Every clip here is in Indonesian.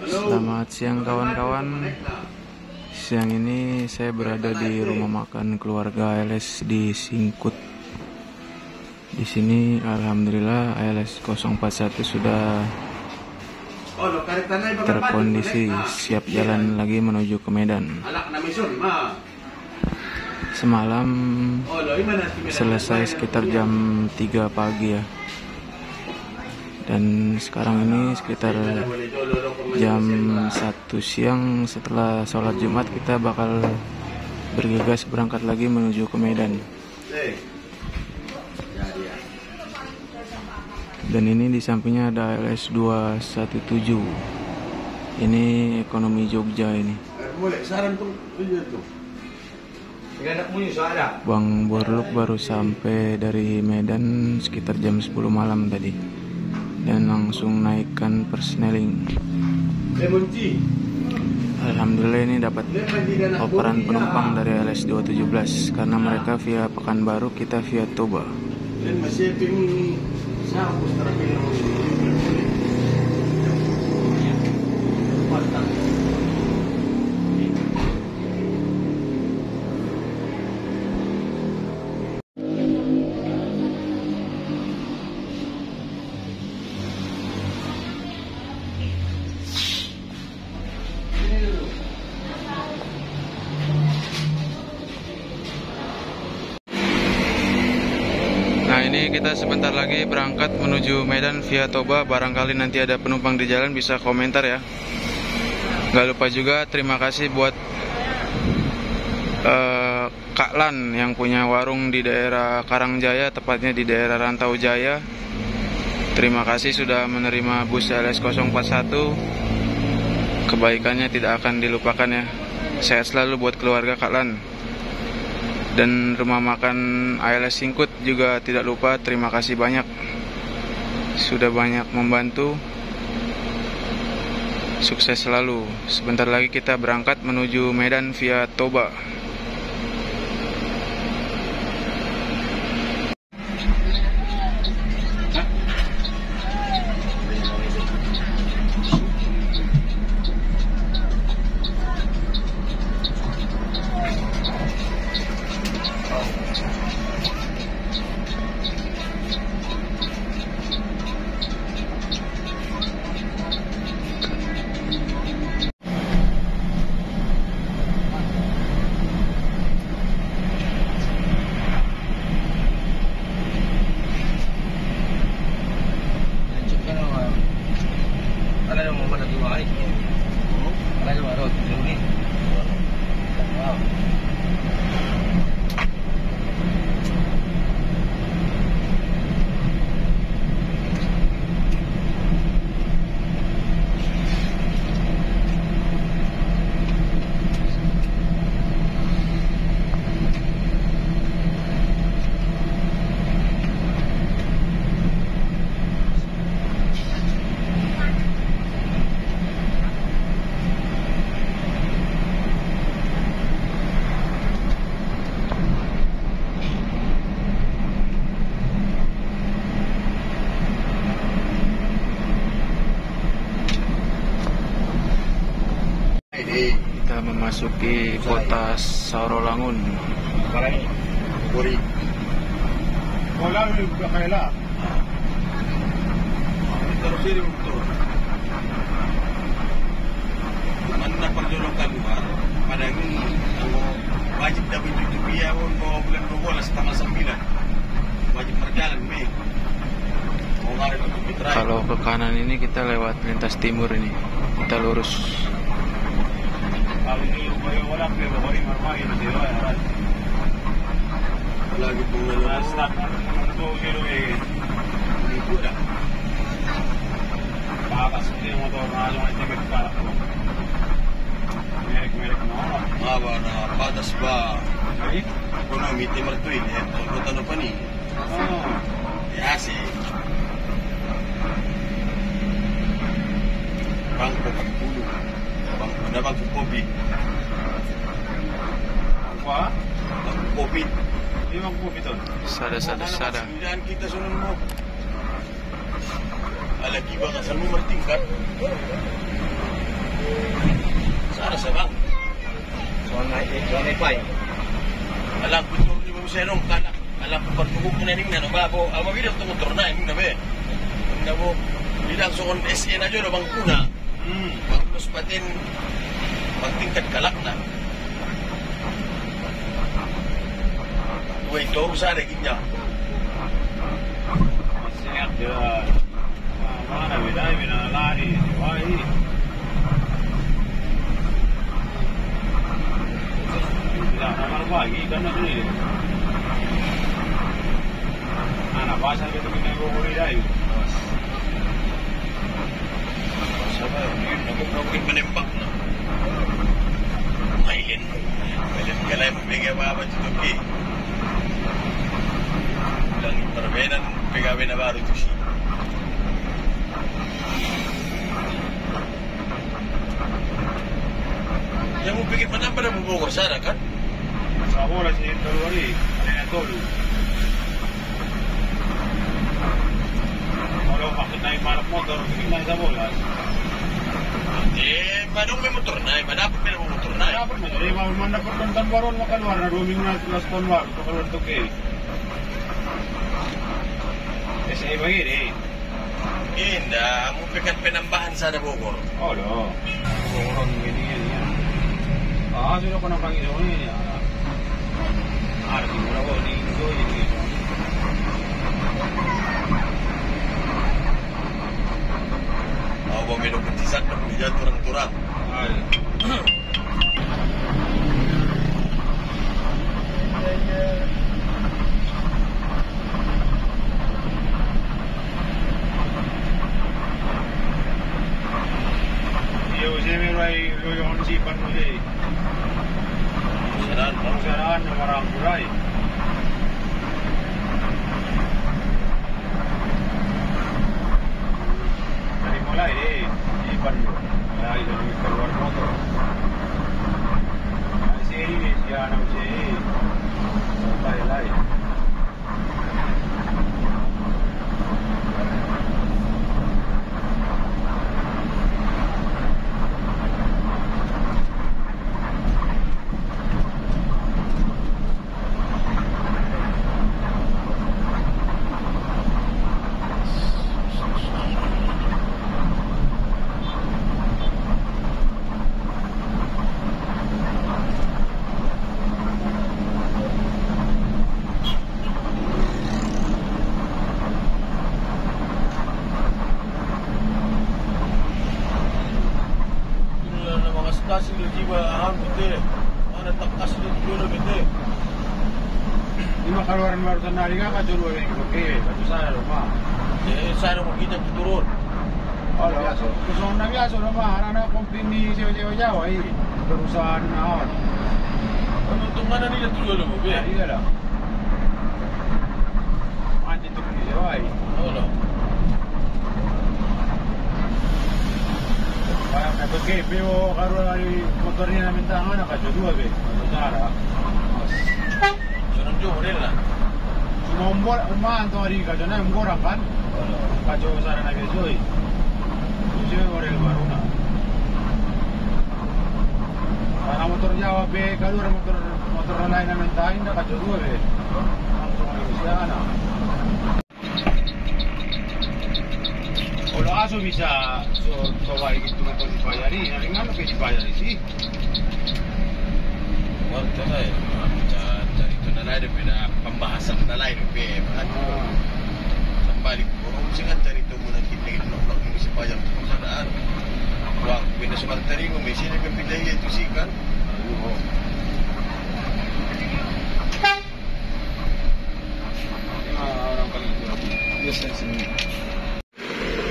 Selamat siang kawan-kawan. Siang ini saya berada di rumah makan keluarga ALS di Singkut. Di sini alhamdulillah ALS 041 sudah terkondisi siap jalan lagi menuju ke Medan. Semalam selesai sekitar jam 3 pagi ya. Dan sekarang ini sekitar jam 1 siang setelah sholat Jumat kita bakal bergegas berangkat lagi menuju ke Medan. Dan ini di sampingnya ada ALS 217. Ini ekonomi Jogja ini. Bang Borluk baru sampai dari Medan sekitar jam 10 malam tadi. Dan langsung naikkan persneling. Alhamdulillah ini dapat operan penumpang dari ALS 217 karena mereka via Pekanbaru, kita via Toba. Nah, ini kita sebentar lagi berangkat menuju Medan via Toba. Barangkali nanti ada penumpang di jalan bisa komentar ya. Gak lupa juga terima kasih buat Kak Lan yang punya warung di daerah Karangjaya, tepatnya di daerah Rantau Jaya. Terima kasih sudah menerima bus ALS 041. Kebaikannya tidak akan dilupakan ya. Sehat selalu buat keluarga Kak Lan. Dan rumah makan ALS Singkut juga tidak lupa, terima kasih banyak sudah banyak membantu. Sukses selalu. Sebentar lagi kita berangkat menuju Medan via Toba. Kita memasuki kota Sarolangun. Mana perjolong keluar, pada ini wajib dapat rupiah untuk bulan 12 tanggal 9. Wajib berjalan, Mei. Kalau ke kanan ini kita lewat lintas timur ini, kita lurus. Lagi pengelola patas ba ekonomi timur tu ini kota apa ni ya sih bangku 40 ada bangku kopi apa bangku kopi ini bangku kopi tu Sada. dan kita sudah mau lagi bang asal nomor tingkat Sana sa bang? Zona ipay. Alam ko ito, di ba siya nung kalak? Alam ko pagtugog mo na ning na, ba po? Ang mabidang itong motor na, yung nabe. Yung na po, bilang sukon SE na dyan, bang kuna. Pagkus patin, pagtingkat kalak na. Uy, ito, saan na ginya? Masih dia mana bina lari. Wah ini. Tidak nomor pagi kan itu ni. Anak pasal itu kita boleh dah. Sabar, aku menembak na. Main. Main galay magbigay apa itu ki. Dan perbedaan PKB na baru itu sih. Yang mau pikir mana pada Bogor sana kan? Sa bola si Tolori, ada Tolu. Kalau pakai naik balap motor, bikin naik sa bola. Padang may motor na, madapat may motor na. Dapat mo, jadi mau mana pertentan baron makaluar na 2 minggu na kelas ton baru, kalau itu ke. Saya begini. Indah, mau pikir penambahan sana Bogor. Oh loh, orang ini ya. Ah, sudah pernah panggil ini ya. Ada di Pulau ini itu ini. Mau minum petisan dan punya turang-turang. Iya, saya mulai loyong sipan mulai. Saraan ng marang kulay. Dari mulai sipan mo. Kaya ito nang keluar motor. Ay seri siya nang seri. Lay. Kasih lu jiwa aham gitu. Mana tak kasih lu jiwa gitu. Di makaluaran baru tanari ka kadulu yung oke, kadu sana rumah. Sana mo kita turun. Oh, biasa. Gusto na biasa rumah, harana kompini sewa-sewa Jawa ini. Perusahaan naon. Ano itong mana nila tuloy mo, be? Iya lah. Mandi tu ni sewa ini. Wala. Kaya oke, pero karon ay motor niya namin tangan nakadulu be. Kadu sana. Sunod yung rin na. Sumombol, umahan to hari kadu na umgorang kan. Wala. Kadu sana na besoy. Susi orel baru na. Karena motor Jawa be, kadu motor lain namin tahin na kadulu be. Langsung ay siya na. Kalau aso bisa coba gitu atau dipayari, nanti ngano ke dipayari sih? Wala na eh. Cari ito na lain, pembahasan na lain, be. Balik ko, kung singa cari ito muna kitigil ng si Payang kung sanaan. Wang, pinasumartari mo, may sinagpapilay ito sikan.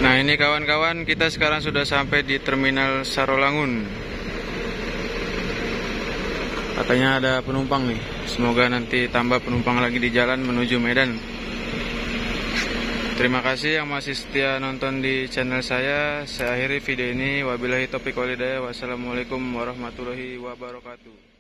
Nah ini kawan-kawan, kita sekarang sudah sampai di Terminal Sarolangun. Katanya ada penumpang nih. Semoga nanti tambah penumpang lagi di jalan menuju Medan. Terima kasih yang masih setia nonton di channel saya. Saya akhiri video ini. Wabillahi taufiq wal hidayah. Wassalamualaikum warahmatullahi wabarakatuh.